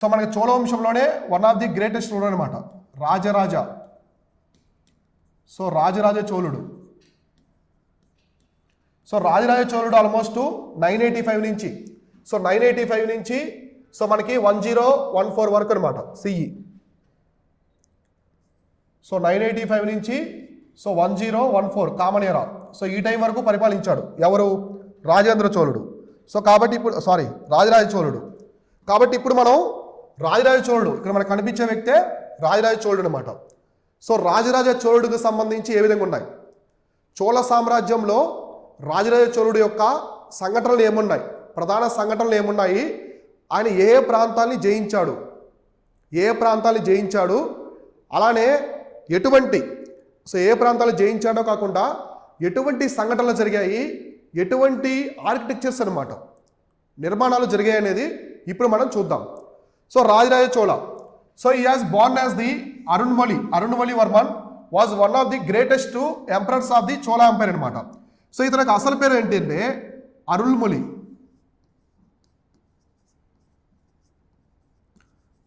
So మనకి చోళ వంశంలోనే one of the greatest ruler అనమాట రాజరాజ. సో రాజరాజ చోళుడు. సో రాజరాజ చోళుడు ఆల్మోస్ట్ 985 నుంచి సో 985 నుంచి సో మనకి 1014 వరకు అనమాట సిఈ. సో 985 నుంచి సో 1014 కామన్ ఎరా. సో ఈ టైం వరకు పరిపాలించాడు ఎవరు? రాజేంద్ర చోళుడు. సో కాబట్టి ఇప్పుడు రాజరాజ చోళుడు. కాబట్టి ఇప్పుడు మనం రాజరాజ చోళుడు ఇక్కడ మనకు కనిపించే వ్యక్తే రాజరాజ చోళుడు అనమాట. సో రాజరాజ చోళుడికి సంబంధించి ఏ విధంగా ఉన్నాయి? చోళ సామ్రాజ్యంలో రాజరాజ చోళుడు యొక్క సంఘటనలు ఏమున్నాయి? ప్రధాన సంఘటనలు ఏమున్నాయి? ఆయన ఏ ప్రాంతాన్ని జయించాడు, ఏ ప్రాంతాన్ని జయించాడు, అలానే ఎటువంటి ఏ ప్రాంతాలు జయించాడో కాకుండా ఎటువంటి సంఘటనలు జరిగాయి, ఎటువంటి ఆర్కిటెక్చర్స్ అనమాట నిర్మాణాలు జరిగాయి అనేది ఇప్పుడు మనం చూద్దాం. So Rajaraja Chola. So he has born as the Arunmozhi Varman was one of the greatest emperors of the Chola empire అనమాట. సో ఇతనికి అసలు పేరు ఏంటంటే అరుణ్మొళి.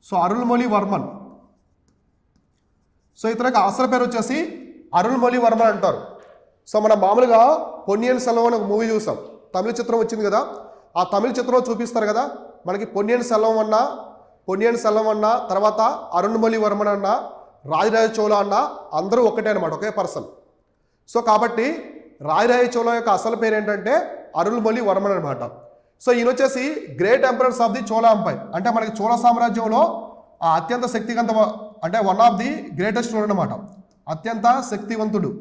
సో అరుణ్మొళి వర్మన్. సో ఇతనికి అసలు పేరు వచ్చేసి అరుణ్మొళి వర్మన్ అంటారు. సో మనం మామూలుగా పొన్నియిన్ సెల్వం అనే ఒక మూవీ చూసాం, తమిళ చిత్రం వచ్చింది కదా. ఆ తమిళ చిత్రంలో చూపిస్తారు కదా మనకి పొన్నియిన్ సెల్వం అన్న తర్వాత అరుణ్మొళి వర్మన్ అన్న రాజరాజ చోళ అన్న అందరూ ఒకటే అనమాట, ఒకే పర్సన్. సో కాబట్టి రాజరాజ చోళ యొక్క అసలు పేరు ఏంటంటే అరుణ్మొళి వర్మన్ అనమాట. సో ఈయన వచ్చేసి great emperors of the Chola empire. అంటే మనకి చోళ సామ్రాజ్యంలో అత్యంత శక్తివంత అంటే వన్ ఆఫ్ ది గ్రేటెస్ట్ అనమాట, అత్యంత శక్తివంతుడు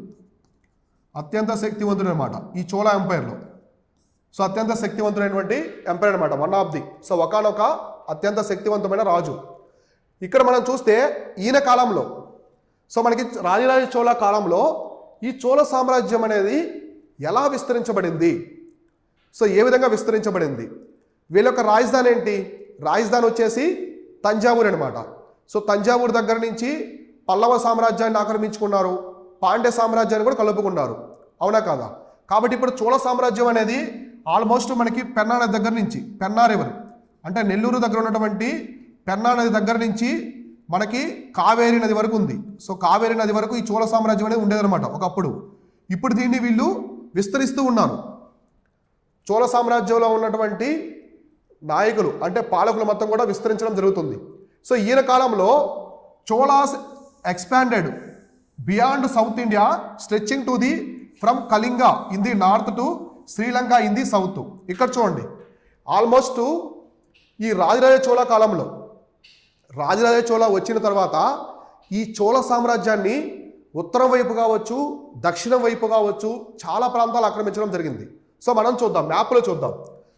అనమాట ఈ చోళ ఎంపైర్లో. సో అత్యంత శక్తివంతుడైనటువంటి ఎంపైర్ అనమాట, వన్ ఆఫ్ ది. సో ఒకానొక అత్యంత శక్తివంతమైన రాజు. ఇక్కడ మనం చూస్తే ఈయన కాలంలో సో మనకి రాజరాజ చోళ కాలంలో ఈ చోళ సామ్రాజ్యం అనేది ఎలా విస్తరించబడింది, సో ఏ విధంగా విస్తరించబడింది? వీళ్ళ యొక్క రాజధాని ఏంటి? రాజధాని వచ్చేసి తంజావూరు అనమాట. సో తంజావూరు దగ్గర నుంచి పల్లవ సామ్రాజ్యాన్ని ఆక్రమించుకున్నారు, పాండ్య సామ్రాజ్యాన్ని కూడా కలుపుకున్నారు, అవునా కాదా? కాబట్టి ఇప్పుడు చోళ సామ్రాజ్యం అనేది ఆల్మోస్ట్ మనకి పెన్నా నది దగ్గర నుంచి, పెన్నా రివర్ అంటే నెల్లూరు దగ్గర ఉన్నటువంటి పెన్నా నది దగ్గర నుంచి మనకి కావేరీ నది వరకు ఉంది. సో కావేరీ నది వరకు ఈ చోళ సామ్రాజ్యం అనేది ఉండేదన్నమాట ఒకప్పుడు. ఇప్పుడు దీన్ని వీళ్ళు విస్తరిస్తూ ఉన్నారు. చోళ సామ్రాజ్యంలో ఉన్నటువంటి నాయకులు అంటే పాలకులు మొత్తం కూడా విస్తరించడం జరుగుతుంది. సో ఈయన కాలంలో Cholas expanded beyond south India stretching to the from Kalinga in the north to Sri Lanka in the south. ఇక్కడ చూడండి, ఆల్మోస్ట్ ఈ రాజరాజ చోళ కాలంలో రాజరాజ చోళ వచ్చిన తర్వాత ఈ చోళ సామ్రాజ్యాన్ని ఉత్తరం వైపు కావచ్చు, దక్షిణం వైపు కావచ్చు చాలా ప్రాంతాలు ఆక్రమించడం జరిగింది. సో మనం చూద్దాం, మ్యాప్లో చూద్దాం.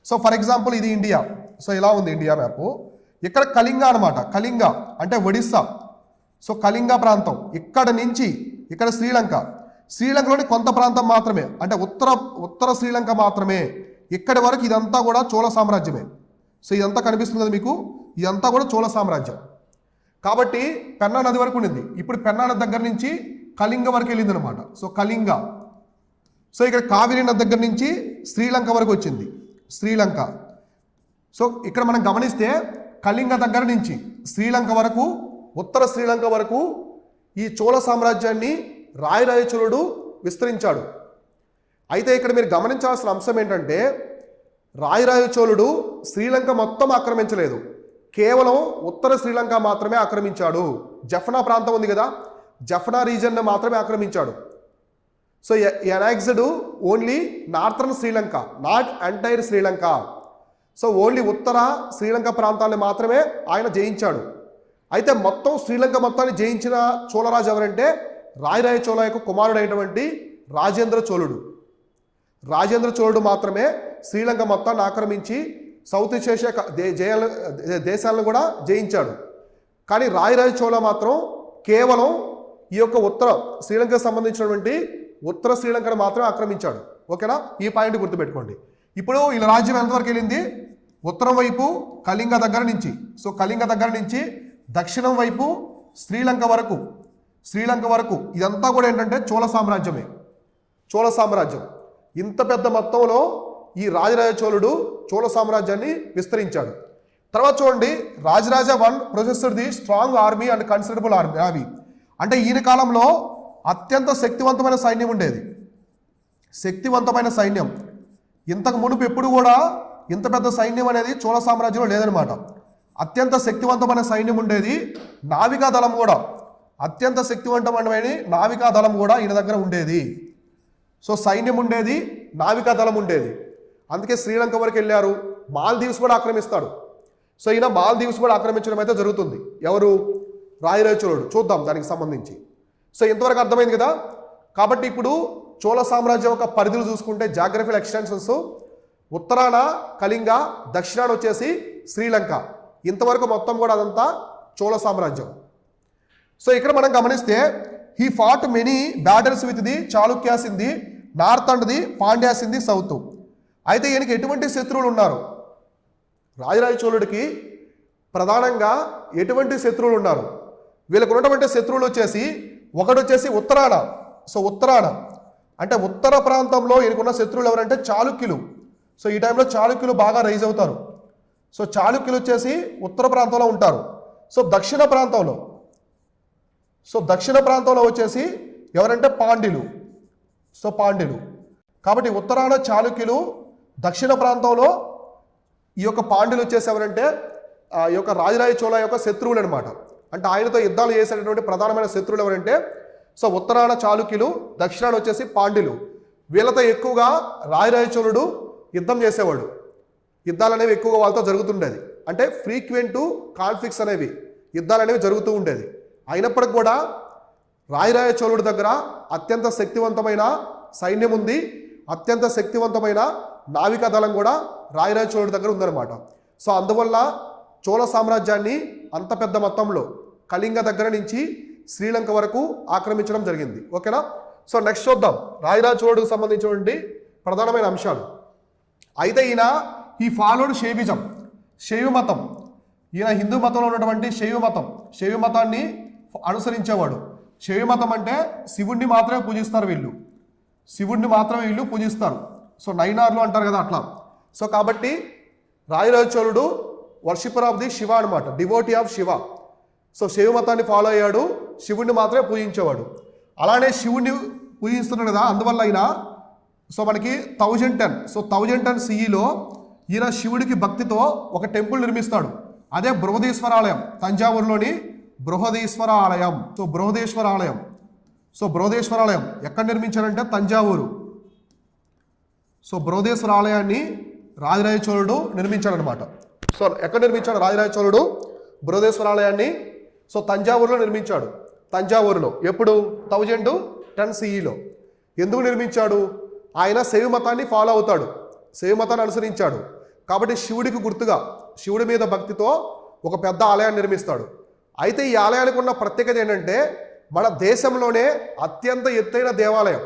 సో ఫర్ ఎగ్జాంపుల్ ఇది ఇండియా. సో ఇలా ఉంది ఇండియా మ్యాప్. ఇక్కడ కళింగ అనమాట, కళింగ అంటే ఒడిస్సా. సో కళింగ ప్రాంతం ఇక్కడ నుంచి ఇక్కడ శ్రీలంకలోని కొంత ప్రాంతం మాత్రమే, అంటే ఉత్తర శ్రీలంక మాత్రమే. ఇక్కడి వరకు ఇదంతా కూడా చోళ సామ్రాజ్యమే. సో ఇదంతా కనిపిస్తుంది కదా మీకు, ఇదంతా కూడా చోళ సామ్రాజ్యం. కాబట్టి పెన్నా నది వరకు ఉండింది. ఇప్పుడు పెన్నా నది దగ్గర నుంచి కళింగ వరకు వెళ్ళింది అనమాట. సో కళింగ. సో ఇక్కడ కావేరీ నది దగ్గర నుంచి శ్రీలంక వరకు వచ్చింది, శ్రీలంక. సో ఇక్కడ మనం గమనిస్తే కళింగ దగ్గర నుంచి శ్రీలంక వరకు, ఉత్తర శ్రీలంక వరకు ఈ చోళ సామ్రాజ్యాన్ని రాజరాజ చోళుడు విస్తరించాడు. అయితే ఇక్కడ మీరు గమనించాల్సిన అంశం ఏంటంటే రాజరాజ చోళుడు శ్రీలంక మొత్తం ఆక్రమించలేదు, కేవలం ఉత్తర శ్రీలంక మాత్రమే ఆక్రమించాడు. జఫ్నా ప్రాంతం ఉంది కదా, జఫ్నా రీజన్ మాత్రమే ఆక్రమించాడు. So annexed only northern Sri Lanka, not entire Sri Lanka. So only ఉత్తర శ్రీలంక ప్రాంతాన్ని మాత్రమే ఆయన జయించాడు. అయితే మొత్తం శ్రీలంక మొత్తాన్ని జయించిన చోళరాజు ఎవరంటే రాజరాజ చోళ యొక్క కుమారుడైనటువంటి రాజేంద్ర చోళుడు మాత్రమే శ్రీలంక మొత్తాన్ని ఆక్రమించి సౌత్ ఈస్ట్ ఏషియా దేశాలను కూడా జయించాడు. కానీ రాజరాజ చోళ మాత్రం కేవలం ఈ యొక్క ఉత్తర శ్రీలంకకు సంబంధించినటువంటి ఉత్తర శ్రీలంకను మాత్రమే ఆక్రమించాడు. ఓకేనా, ఈ పాయింట్ గుర్తుపెట్టుకోండి. ఇప్పుడు వీళ్ళ రాజ్యం ఎంతవరకు వెళ్ళింది? ఉత్తరం వైపు కళింగ దగ్గర నుంచి, సో కళింగ దగ్గర నుంచి దక్షిణం వైపు శ్రీలంక వరకు ఇదంతా కూడా ఏంటంటే చోళ సామ్రాజ్యమే. చోళ సామ్రాజ్యం ఇంత పెద్ద మొత్తంలో ఈ రాజరాజ చోళుడు చోళ సామ్రాజ్యాన్ని విస్తరించాడు. తర్వాత చూడండి, Rajaraja one processor the strong army and considerable army navy. అంటే ఈయన కాలంలో అత్యంత శక్తివంతమైన సైన్యం ఉండేది. శక్తివంతమైన సైన్యం. ఇంతకు మునుపు ఎప్పుడు కూడా ఇంత పెద్ద సైన్యం అనేది చోళ సామ్రాజ్యంలో లేదనమాట. అత్యంత శక్తివంతమైన సైన్యం ఉండేది. నావికా దళం కూడా, అత్యంత శక్తివంతమైన నావికా దళం కూడా ఈయన దగ్గర ఉండేది. సో సైన్యం ఉండేది, నావికా దళం ఉండేది. అందుకే శ్రీలంక వరకు వెళ్ళారు. మాల్దీవ్స్ కూడా ఆక్రమిస్తాడు. సో ఈయన మాల్దీవ్స్ కూడా ఆక్రమించడం అయితే జరుగుతుంది. ఎవరు? రాజరాజ చోళుడు. చూద్దాం దానికి సంబంధించి. సో ఇంతవరకు అర్థమైంది కదా. కాబట్టి ఇప్పుడు చోళ సామ్రాజ్యం యొక్క పరిధులు చూసుకుంటే జాగ్రఫికల్ ఎక్స్టెన్షన్స్ ఉత్తరాన కళింగ, దక్షిణాన వచ్చేసి శ్రీలంక. ఇంతవరకు మొత్తం కూడా అదంతా చోళ సామ్రాజ్యం. సో ఇక్కడ మనం గమనిస్తే he fat many battles with the Chalukyas in the north and the Pandyas in the south. అయితే ఈయనకి ఎటువంటి శత్రువులు ఉన్నారు? రాజరాజ చోళుడికి ప్రధానంగా ఎటువంటి శత్రువులు ఉన్నారు? వీళ్ళకు ఉన్నటువంటి శత్రువులు వచ్చేసి ఒకటి వచ్చేసి ఉత్తరాన. సో ఉత్తరాన అంటే ఉత్తర ప్రాంతంలో ఈయనకున్న శత్రువులు ఎవరంటే చాళుక్యులు. సో ఈ టైంలో చాళుక్యులు బాగా రైజ్ అవుతారు. సో చాళుక్యులు వచ్చేసి ఉత్తర ప్రాంతంలో ఉంటారు. సో దక్షిణ ప్రాంతంలో వచ్చేసి ఎవరంటే పాండ్యులు. సో పాండ్యులు. కాబట్టి ఉత్తరాన చాళుక్యులు, దక్షిణ ప్రాంతంలో ఈ యొక్క పాండ్యులు వచ్చేసి ఎవరంటే ఈ యొక్క రాజరాజ చోళ యొక్క శత్రువులు అనమాట. అంటే ఆయనతో యుద్ధాలు చేసేటటువంటి ప్రధానమైన శత్రువులు ఎవరంటే సో ఉత్తరాన చాళుక్యులు, దక్షిణాన వచ్చేసి పాండ్యులు. వీళ్ళతో ఎక్కువగా రాజరాజ చోళుడు యుద్ధం చేసేవాడు. యుద్ధాలు అనేవి ఎక్కువగా వాళ్ళతో జరుగుతుండేది. అంటే ఫ్రీక్వెంట్ కాన్ఫ్లిక్ట్స్ అనేవి, యుద్ధాలు అనేవి జరుగుతూ ఉండేది. అయినప్పటికి కూడా రాజరాజ చోళుడి దగ్గర అత్యంత శక్తివంతమైన సైన్యం ఉంది. అత్యంత శక్తివంతమైన నావికా దళం కూడా రాజరాజ చోళుడి దగ్గర ఉందన్నమాట. సో అందువల్ల చోళ సామ్రాజ్యాన్ని అంత పెద్ద మొత్తంలో కళింగ దగ్గర నుంచి శ్రీలంక వరకు ఆక్రమించడం జరిగింది. ఓకేనా. సో నెక్స్ట్ చూద్దాం రాజరాజ చోళుడికి సంబంధించినటువంటి ప్రధానమైన అంశాలు. అయితే ఈయన ఈ ఫాలోడ్ శైవిజం, శైవ మతం. ఈయన హిందూ మతంలో ఉన్నటువంటి శైవ మతాన్ని అనుసరించేవాడు. శైవ మతం అంటే శివుణ్ణి మాత్రమే పూజిస్తారు వీళ్ళు. శివుణ్ణి మాత్రమే వీళ్ళు పూజిస్తారు. సో నైనార్లు అంటారు కదా అట్లా. సో కాబట్టి రాజరాజ చోళుడు వర్షిపర్ ఆఫ్ ది శివ అనమాట, డివోటీ ఆఫ్ శివ. సో శైవ మతాన్ని ఫాలో అయ్యాడు, శివుణ్ణి మాత్రమే పూజించేవాడు. అలానే శివుణ్ణి పూజిస్తున్నాడు కదా, అందువల్ల ఆయన సో మనకి 1010 సో 1010 CEలో ఈయన శివుడికి భక్తితో ఒక టెంపుల్ నిర్మిస్తాడు. అదే బృహదీశ్వర ఆలయం, తంజావూరులోని బృహదీశ్వర ఆలయం. సో బృహదీశ్వర ఆలయం ఎక్కడ నిర్మించారంటే తంజావూరు. సో బృహదీశ్వర ఆలయాన్ని రాజరాజ చోళుడు నిర్మించాడనమాట. సో ఎక్కడ నిర్మించాడు రాజరాజ చోళుడు? బృహదీశ్వర ఆలయాన్ని సో తంజావూరులో నిర్మించాడు. తంజావూరులో ఎప్పుడు? 1010 CEలో. ఎందుకు నిర్మించాడు? ఆయన శైవ మతాన్ని ఫాలో అవుతాడు, శైవ మతాన్ని అనుసరించాడు. కాబట్టి శివుడికి గుర్తుగా, శివుడి మీద భక్తితో ఒక పెద్ద ఆలయాన్ని నిర్మిస్తాడు. అయితే ఈ ఆలయానికి ఉన్న ప్రత్యేకత ఏంటంటే మన దేశంలోనే అత్యంత ఎత్తైన దేవాలయం.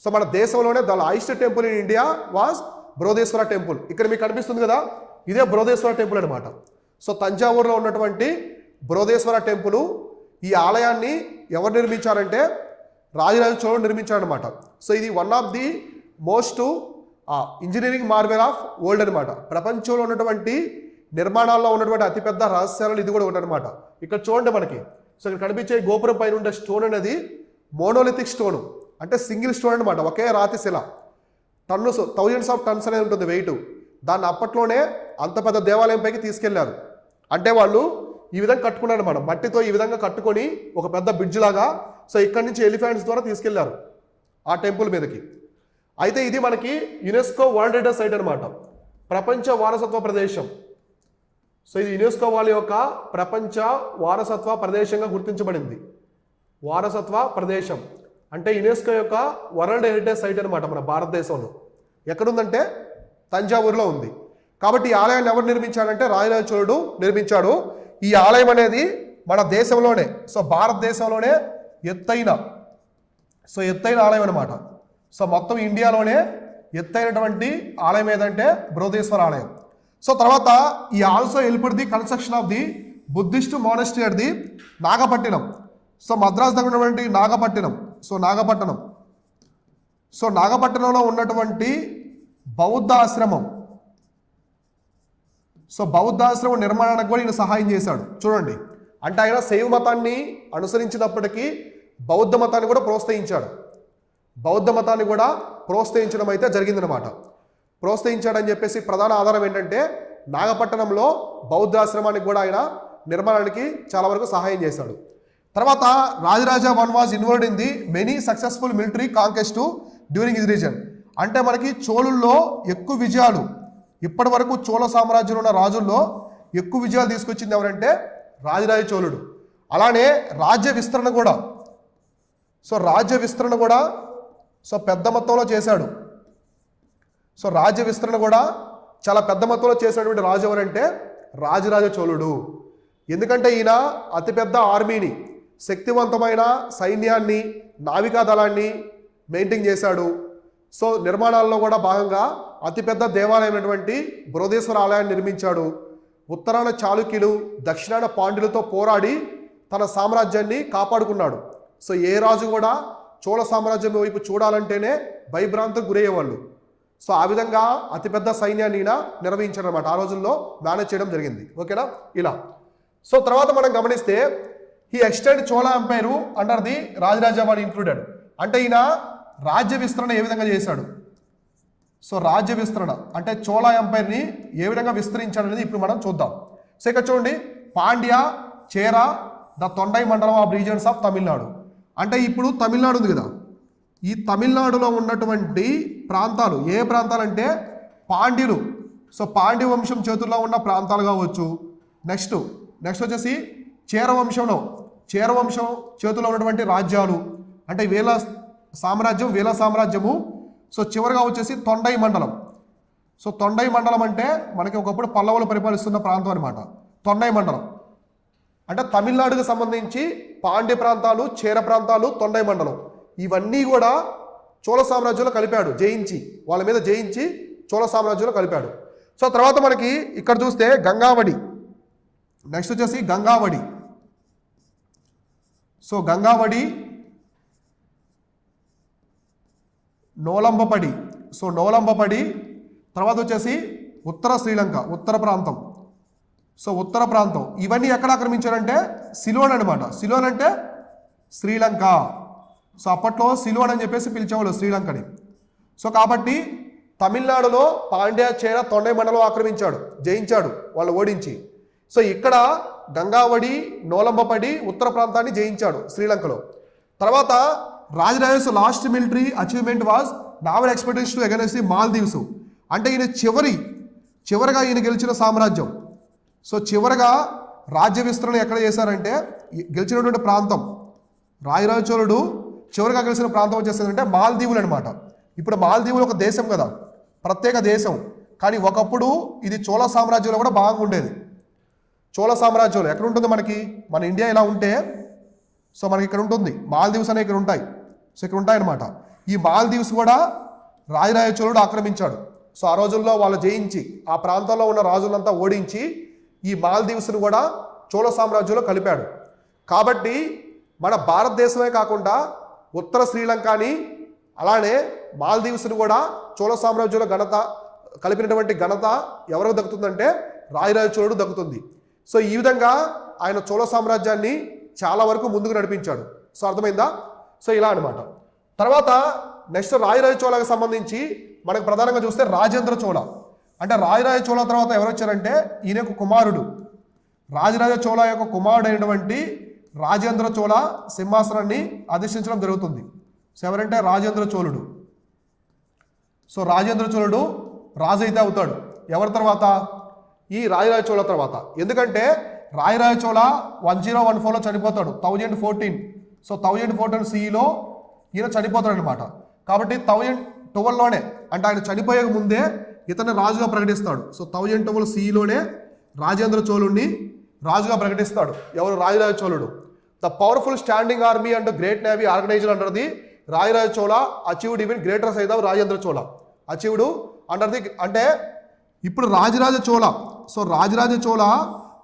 సో మన దేశంలోనే the highest temple in India was Brihadeeswara temple. ఇక్కడ మీకు కనిపిస్తుంది కదా, ఇదే బృహదీశ్వర టెంపుల్ అనమాట. సో తంజావూరులో ఉన్నటువంటి బృహదీశ్వర టెంపుల్, ఈ ఆలయాన్ని ఎవరు నిర్మించారంటే రాజరాజ చోళుడు నిర్మించాడనమాట. సో ఇది one of the most engineering Marvel of world అనమాట. ప్రపంచంలో ఉన్నటువంటి నిర్మాణాల్లో ఉన్నటువంటి అతిపెద్ద రహస్యాలలో ఇది కూడా ఒకటి అనమాట. ఇక్కడ చూడండి మనకి, సో ఇక్కడ కనిపించే గోపురం పైన ఉండే స్టోన్ అనేది మోనోలిథిక్ స్టోన్, అంటే సింగిల్ స్టోన్ అనమాట, ఒకే రాతి శిల. టన్నుస్, థౌజండ్స్ ఆఫ్ టన్స్ అనేది ఉంటుంది వెయిట్. దాన్ని అప్పట్లోనే అంత పెద్ద దేవాలయం పైకి తీసుకెళ్లారు. అంటే వాళ్ళు ఈ విధంగా కట్టుకున్నారు అనమాట, మట్టితో ఈ విధంగా కట్టుకొని ఒక పెద్ద బ్రిడ్జ్ లాగా. సో ఇక్కడి నుంచి ఎలిఫెంట్స్ ద్వారా తీసుకెళ్లారు ఆ టెంపుల్ మీదకి. అయితే ఇది మనకి యునెస్కో వరల్డ్ హెరిటేజ్ సైట్ అనమాట, ప్రపంచ వారసత్వ ప్రదేశం. సో ఇది యునెస్కో వాళ్ళ యొక్క ప్రపంచ వారసత్వ ప్రదేశంగా గుర్తించబడింది. వారసత్వ ప్రదేశం అంటే యునెస్కో యొక్క వరల్డ్ హెరిటేజ్ సైట్ అనమాట మన భారతదేశంలో. ఎక్కడుందంటే తంజావూరులో ఉంది. కాబట్టి ఈ ఆలయాన్ని ఎవరు నిర్మించాడంటే రాజరాజ చోళుడు నిర్మించాడు. ఈ ఆలయం అనేది మన దేశంలోనే, సో భారతదేశంలోనే ఎత్తైన ఆలయం అనమాట. సో మొత్తం ఇండియాలోనే ఎత్తైనటువంటి ఆలయం ఏదంటే బృహదీశ్వర ఆలయం. సో తర్వాత ఈ also helped the construction of the Buddhist monastery at the Nagapattinam. So Madras దగ్గర ఉన్నటువంటి నాగపట్టినంలో ఉన్నటువంటి బౌద్ధ ఆశ్రమం సో బౌద్ధాశ్రమం నిర్మాణానికి కూడా ఈయన సహాయం చేశాడు. చూడండి, అంటే ఆయన శైవ మతాన్ని అనుసరించినప్పటికీ బౌద్ధ మతాన్ని కూడా ప్రోత్సహించాడు. బౌద్ధ మతాన్ని కూడా ప్రోత్సహించడం అయితే జరిగిందనమాట. ప్రోత్సహించాడని చెప్పేసి ప్రధాన ఆధారం ఏంటంటే నాగపట్టణంలో బౌద్ధాశ్రమానికి కూడా ఆయన నిర్మాణానికి చాలా వరకు సహాయం చేశాడు. తర్వాత Rajaraja one was involved in the many successful military conquest during his region. అంటే మనకి చోళుల్లో ఎక్కువ విజయాలు, ఇప్పటి వరకు చోళ సామ్రాజ్యంలో ఉన్న రాజుల్లో ఎక్కువ విజయాలు తీసుకొచ్చింది ఎవరంటే రాజరాజ చోళుడు. అలానే రాజ్య విస్తరణ కూడా, రాజ్య విస్తరణ కూడా పెద్ద మొత్తంలో చేశాడు. రాజ్య విస్తరణ కూడా చాలా పెద్ద మొత్తంలో చేసినటువంటి రాజు ఎవరంటే రాజరాజ చోళుడు. ఎందుకంటే ఈయన అతిపెద్ద ఆర్మీని, శక్తివంతమైన సైన్యాన్ని, నావికా దళాన్ని మెయింటైన్ చేశాడు. నిర్మాణాల్లో కూడా భాగంగా అతిపెద్ద దేవాలయమైనటువంటి బృహదేశ్వర ఆలయాన్ని నిర్మించాడు. ఉత్తరాన చాళుక్యులు, దక్షిణాన పాండ్యులతో పోరాడి తన సామ్రాజ్యాన్ని కాపాడుకున్నాడు. ఏ రాజు కూడా చోళ సామ్రాజ్యం వైపు చూడాలంటేనే భయభ్రాంతికి గురయ్యేవాళ్ళు. ఆ విధంగా అతిపెద్ద సైన్యాన్ని ఈయన నిర్వహించాడు అనమాట. ఆ రోజుల్లో మేనేజ్ చేయడం జరిగింది. ఓకేనా? ఇలా. తర్వాత మనం గమనిస్తే he extend Chola empire under the Rajaraja one included. అంటే ఈయన రాజ్య విస్తరణ ఏ విధంగా చేశాడు? రాజ్య విస్తరణ అంటే చోళ ఎంపైర్ని ఏ విధంగా విస్తరించాడనేది ఇప్పుడు మనం చూద్దాం. ఇక్కడ చూడండి, పాండ్య, చేర, ద తొండై మండలం ఆఫ్ రీజన్స్ ఆఫ్ తమిళనాడు. అంటే ఇప్పుడు తమిళనాడు ఉంది కదా, ఈ తమిళనాడులో ఉన్నటువంటి ప్రాంతాలు ఏ ప్రాంతాలు అంటే పాండ్యులు, పాండ్య వంశం చేతుల్లో ఉన్న ప్రాంతాలు కావచ్చు. నెక్స్ట్ వచ్చేసి చేర వంశం చేతుల్లో ఉన్నటువంటి రాజ్యాలు, అంటే వేల సామ్రాజ్యము. చివరిగా వచ్చేసి తొండై మండలం. తొండై మండలం అంటే మనకి ఒకప్పుడు పల్లవులు పరిపాలిస్తున్న ప్రాంతం అనమాట. తొండై మండలం అంటే తమిళనాడుకు సంబంధించి పాండ్య ప్రాంతాలు, చేర ప్రాంతాలు, తొండై మండలం ఇవన్నీ కూడా చోళ సామ్రాజ్యంలో కలిపాడు, వాళ్ళ మీద జయించి చోళ సామ్రాజ్యంలో కలిపాడు. తర్వాత మనకి ఇక్కడ చూస్తే గంగావడి. నెక్స్ట్ వచ్చేసి గంగావడి. గంగావడి, నోలంబపడి. నోలంబపడి తర్వాత వచ్చేసి ఉత్తర శ్రీలంక, ఉత్తర ప్రాంతం. ఉత్తర ప్రాంతం ఇవన్నీ ఎక్కడ ఆక్రమించారంటే సిలోన్ అనమాట. సిలోన్ అంటే శ్రీలంక. అప్పట్లో సిలోన్ అని చెప్పేసి పిలిచేవాళ్ళు శ్రీలంకని. కాబట్టి తమిళనాడులో పాండ్య, చేర, తొండై మండలం ఆక్రమించాడు, జయించాడు, వాళ్ళు ఓడించి. ఇక్కడ గంగావడి, నోలంబపడి ఉత్తర ప్రాంతాన్ని జయించాడు శ్రీలంకలో. తర్వాత Rajaraja's last military achievement was naval expedition to against the Maldives. అంటే ఈయన చివరగా ఈయన గెలిచిన సామ్రాజ్యం. చివరగా రాజ్య విస్తరణ ఎక్కడ చేశారంటే గెలిచినటువంటి ప్రాంతం, రాజరాజ చోళుడు చివరిగా గెలిచిన ప్రాంతం వచ్చేసిందంటే మాల్దీవులు అనమాట. ఇప్పుడు మాల్దీవులు ఒక దేశం కదా, ప్రత్యేక దేశం. కానీ ఒకప్పుడు ఇది చోళ సామ్రాజ్యంలో కూడా బాగా ఉండేది. చోళ సామ్రాజ్యంలో ఎక్కడ ఉంటుంది మనకి, మన ఇండియా ఇలా ఉంటే మనకి ఇక్కడ ఉంటుంది, మాల్దీవ్స్ అనేవి ఇక్కడ ఉంటాయి. ఇక్కడ ఉంటాయన్నమాట. ఈ మాల్దీవ్స్ కూడా రాజరాజ చోళుడు ఆక్రమించాడు. ఆ రోజుల్లో వాళ్ళు జయించి ఆ ప్రాంతంలో ఉన్న రాజులంతా ఓడించి ఈ మాల్దీవ్స్ను కూడా చోళ సామ్రాజ్యంలో కలిపాడు. కాబట్టి మన భారతదేశమే కాకుండా ఉత్తర శ్రీలంకని అలానే మాల్దీవ్స్ను కూడా చోళ సామ్రాజ్యంలో కలిపినటువంటి ఘనత ఎవరికి దక్కుతుందంటే రాజరాజ చోళుడు దక్కుతుంది. ఈ విధంగా ఆయన చోళ సామ్రాజ్యాన్ని చాలా వరకు ముందుకు నడిపించాడు. అర్థమైందా? ఇలా అనమాట. తర్వాత నెక్స్ట్ రాజరాజ చోళకు సంబంధించి మనకు ప్రధానంగా చూస్తే రాజేంద్ర చోళ. అంటే రాజరాజ చోళ తర్వాత ఎవరు వచ్చారంటే ఈయన యొక్క కుమారుడు, రాజరాజ చోళ యొక్క కుమారుడు అయినటువంటి రాజేంద్ర చోళ సింహాసనాన్ని అధిష్ఠించడం జరుగుతుంది. ఎవరంటే రాజేంద్ర చోళుడు. రాజేంద్ర చోళుడు రాజు అయితే అవుతాడు. ఎవరి తర్వాత? ఈ రాజరాజ చోళ తర్వాత. ఎందుకంటే రాజరాజ చోళ 1014లో చనిపోతాడు, 1014. 1014 CEలో ఈయన చనిపోతాడు అనమాట. కాబట్టి 1012లోనే అంటే ఆయన చనిపోయే ముందే ఇతన్ని రాజుగా ప్రకటిస్తాడు. 1012 CEలోనే రాజేంద్ర చోళుడిని రాజుగా ప్రకటిస్తాడు. ఎవరు? రాజరాజ చోళుడు. The powerful standing army and great navy organized under the Rajaraja Chola achieved even greater size of Rajendra Chola. Achieved under the అంటే ఇప్పుడు రాజరాజ చోళ. రాజరాజ చోళ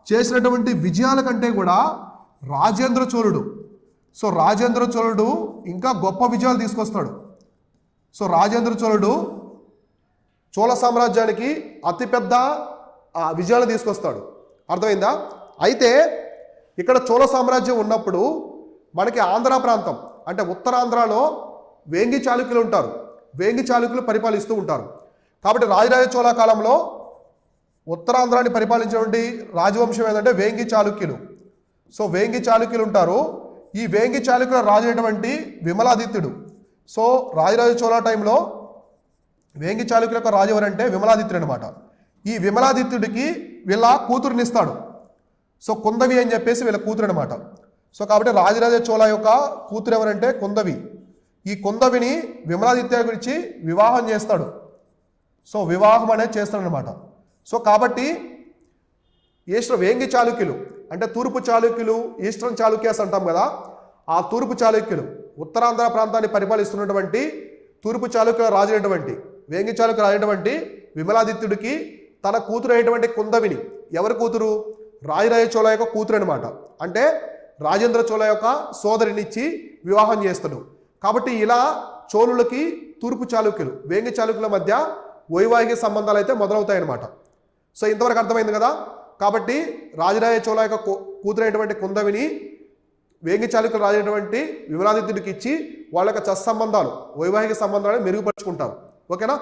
చేసినటువంటి విజయాల కంటే కూడా రాజేంద్ర చోళుడు రాజేంద్ర చోళుడు ఇంకా గొప్ప విజయాలు తీసుకొస్తాడు. రాజేంద్ర చోళుడు చోళ సామ్రాజ్యానికి అతిపెద్ద ఆ విజయాలు తీసుకొస్తాడు. అర్థమైందా? అయితే ఇక్కడ చోళ సామ్రాజ్యం ఉన్నప్పుడు మనకి ఆంధ్ర ప్రాంతం అంటే ఉత్తరాంధ్రలో వేంగి చాళుక్యులు ఉంటారు. వేంగి చాళుక్యులు పరిపాలిస్తూ ఉంటారు. కాబట్టి రాజరాజ చోళ కాలంలో ఉత్తరాంధ్రాన్ని పరిపాలించినటువంటి రాజవంశం ఏంటంటే వేంగి చాళుక్యులు. సో వేంగి చాళుక్యులు ఉంటారు. ఈ వేంగి చాళుక్యుల రాజు అయినటువంటి విమలాదిత్యుడు. సో రాజరాజ చోళ టైంలో వేంగి చాళుక్యుల యొక్క రాజు ఎవరంటే విమలాదిత్యుడు అనమాట. ఈ విమలాదిత్యుడికి వీళ్ళ కూతురునిస్తాడు. సో కుందవి అని చెప్పేసి వీళ్ళ కూతురు అనమాట. సో కాబట్టి రాజరాజ చోళ యొక్క కూతురు ఎవరంటే కుందవి. ఈ కుందవిని విమలాదిత్య గురించి వివాహం చేస్తాడు. సో వివాహం అనేది చేస్తాడనమాట. సో కాబట్టి వేంగి చాళుక్యులు అంటే తూర్పు చాళుక్యులు, ఈస్టర్న్ చాళుక్యాస్ అంటాం కదా, ఆ తూర్పు చాళుక్యులు ఉత్తరాంధ్ర ప్రాంతాన్ని పరిపాలిస్తున్నటువంటి తూర్పు చాళుక్యుల రాజు అయినటువంటి వేంగి చాళుక్యుల రాజు అయినటువంటి విమలాదిత్యుడికి తన కూతురు అయినటువంటి కుందవిని, ఎవరి కూతురు? రాజరాజ చోళ యొక్క కూతురు అనమాట. అంటే రాజేంద్ర చోళ యొక్క సోదరినిచ్చి వివాహం చేస్తాడు. కాబట్టి ఇలా చోళులకి తూర్పు చాళుక్యులు వేంగి చాళుక్యుల మధ్య వైవాహిక సంబంధాలు అయితే మొదలవుతాయన్నమాట. సో ఇంతవరకు అర్థమైంది కదా. కాబట్టి రాజరాజ చోళ యొక్క కూతురైనటువంటి కుందవిని వేంగి చాళుక్యులు రాజైనటువంటి విమలాదిత్యుడికి ఇచ్చి వాళ్ళ యొక్క సంబంధాలు వైవాహిక సంబంధాలను మెరుగుపరుచుకుంటారు. ఓకేనా?